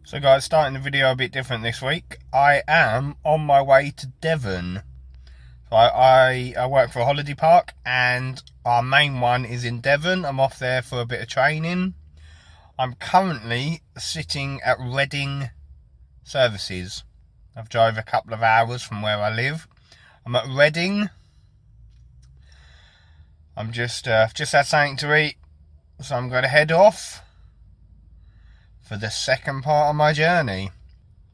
So guys, starting the video a bit different this week. I am on my way to Devon. So I work for a holiday park and our main one is in Devon. I'm off there for a bit of training. I'm currently sitting at Reading Services. I've drove a couple of hours from where I live. I'm at Reading. I'm just had something to eat, so I'm going to head off for the second part of my journey.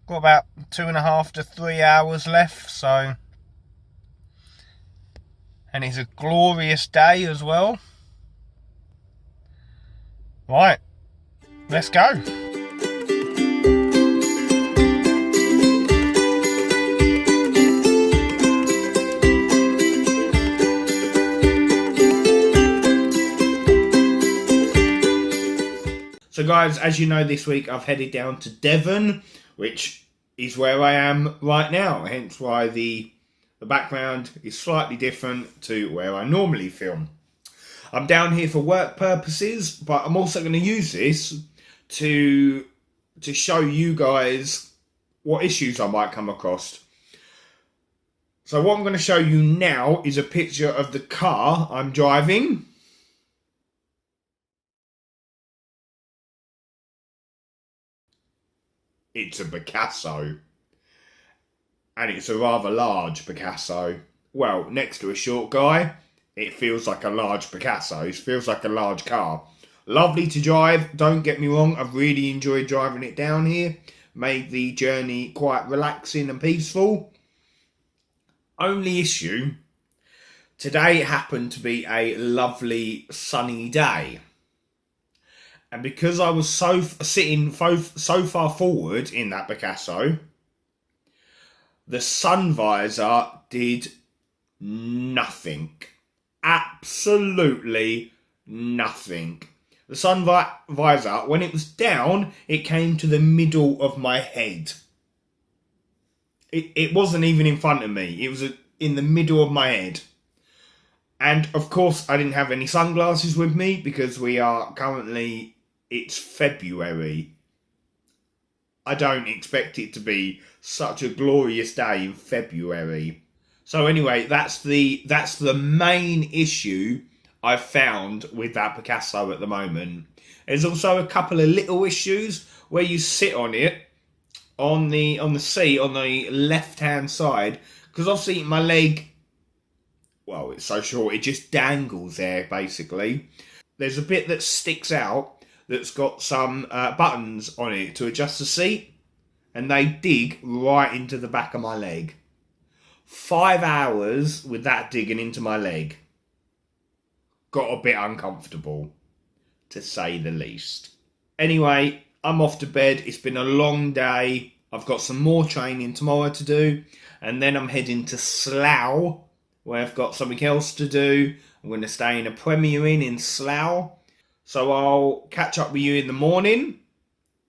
Got about 2.5 to 3 hours left, so, and it's a glorious day as well. Right, let's go. So guys, as you know, this week I've headed down to Devon, which is where I am right now, hence why the background is slightly different to where I normally film. I'm down here for work purposes, but I'm also going to use this to show you guys what issues I might come across. So what I'm going to show you now is a picture of the car I'm driving. It's a Picasso, and it's a rather large Picasso. Well, next to a short guy, it feels like a large Picasso. It feels like a large car. Lovely to drive, don't get me wrong, I've really enjoyed driving it down here. Made the journey quite relaxing and peaceful. Only issue, today happened to be a lovely sunny day. And because I was sitting so far forward in that Picasso, the sun visor did nothing. Absolutely nothing. The sun visor, when it was down, it came to the middle of my head. It wasn't even in front of me. It was in the middle of my head. And of course, I didn't have any sunglasses with me because we are currently... It's February. I don't expect it to be such a glorious day in February. So anyway, that's the main issue I've found with that Picasso at the moment. There's also a couple of little issues where you sit on it on the seat on the left-hand side, because obviously my leg, well, it's so short, it just dangles there basically. There's a bit that sticks out that's got some buttons on it to adjust the seat, and they dig right into the back of my leg. 5 hours with that digging into my leg. Got a bit uncomfortable, to say the least. Anyway, I'm off to bed. It's been a long day. I've got some more training tomorrow to do, and then I'm heading to Slough, where I've got something else to do. I'm going to stay in a Premier Inn in Slough. So I'll catch up with you in the morning,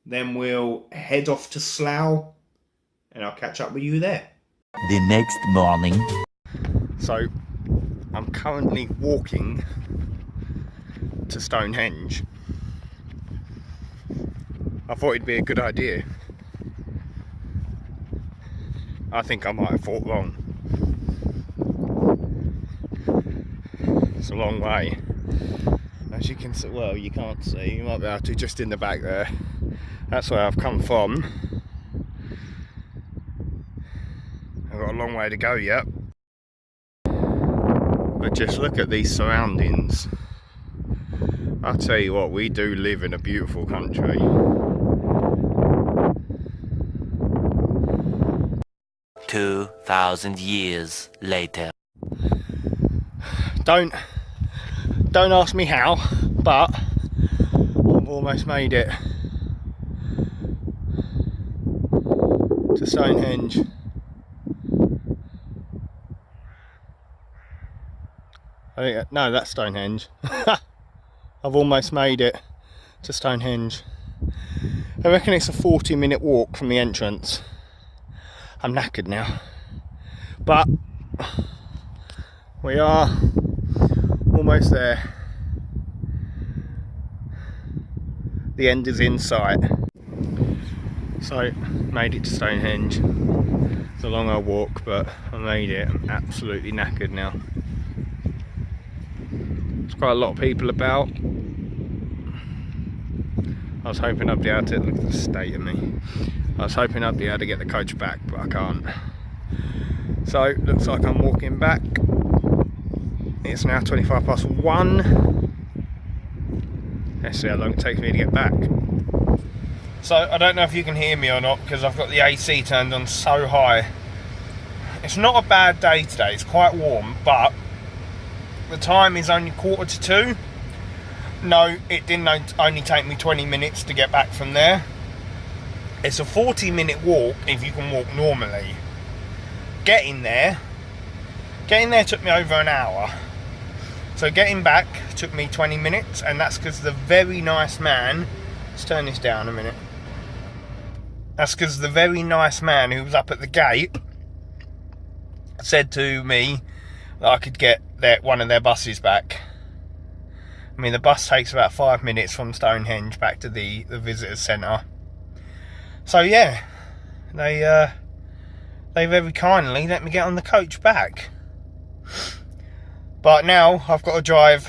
then we'll head off to Slough, and I'll catch up with you there. The next morning. So I'm currently walking to Stonehenge. I thought it'd be a good idea. I think I might have thought wrong. It's a long way. As you can see, well, you can't see, you might be able to just in the back there. That's where I've come from. I've got a long way to go yet. But just look at these surroundings. I'll tell you what, we do live in a beautiful country. 2,000 years later. Don't ask me how, but I've almost made it to Stonehenge. I think, no, that's Stonehenge. I've almost made it to Stonehenge. I reckon it's a 40-minute walk from the entrance. I'm knackered now, but we are almost there. The end is in sight. So, made it to Stonehenge. It's a long old walk, but I made it. I'm absolutely knackered now. There's quite a lot of people about. I was hoping I'd be able to, look at the state of me. I was hoping I'd be able to get the coach back, but I can't. So, looks like I'm walking back. It's now 1:25. Let's see how long it takes me to get back. So, I don't know if you can hear me or not, because I've got the AC turned on so high. It's not a bad day today, it's quite warm, but the time is only 1:45. No, it didn't only take me 20 minutes to get back from there. It's a 40-minute walk if you can walk normally. Getting there took me over an hour. So getting back took me 20 minutes, and that's because the very nice man, let's turn this down a minute. That's because the very nice man who was up at the gate said to me that I could get one of their buses back. I mean, the bus takes about 5 minutes from Stonehenge back to the visitors centre. So yeah, they very kindly let me get on the coach back. But now I've got to drive.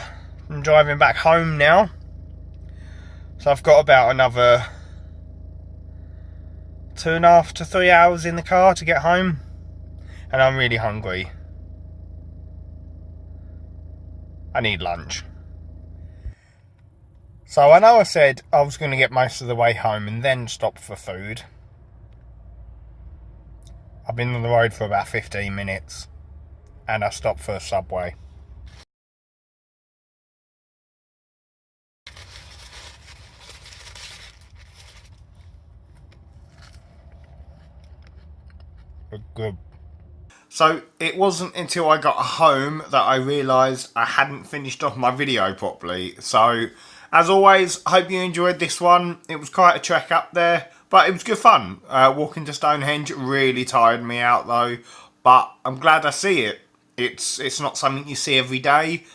I'm driving back home now, so I've got about another 2.5 to 3 hours in the car to get home, and I'm really hungry. I need lunch. So I know I said I was going to get most of the way home and then stop for food. I've been on the road for about 15 minutes, and I stopped for a Subway. Good. So it wasn't until I got home that I realised I hadn't finished off my video properly. So as always, I hope you enjoyed this one. It was quite a trek up there, but it was good fun. Walking to Stonehenge really tired me out though, but I'm glad I see it. It's not something you see every day,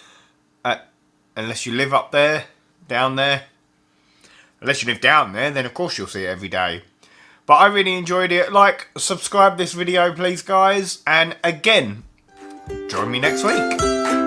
unless you live up there, down there. Unless you live down there, then of course you'll see it every day. But I really enjoyed it. Like, subscribe this video please guys, and again, join me next week.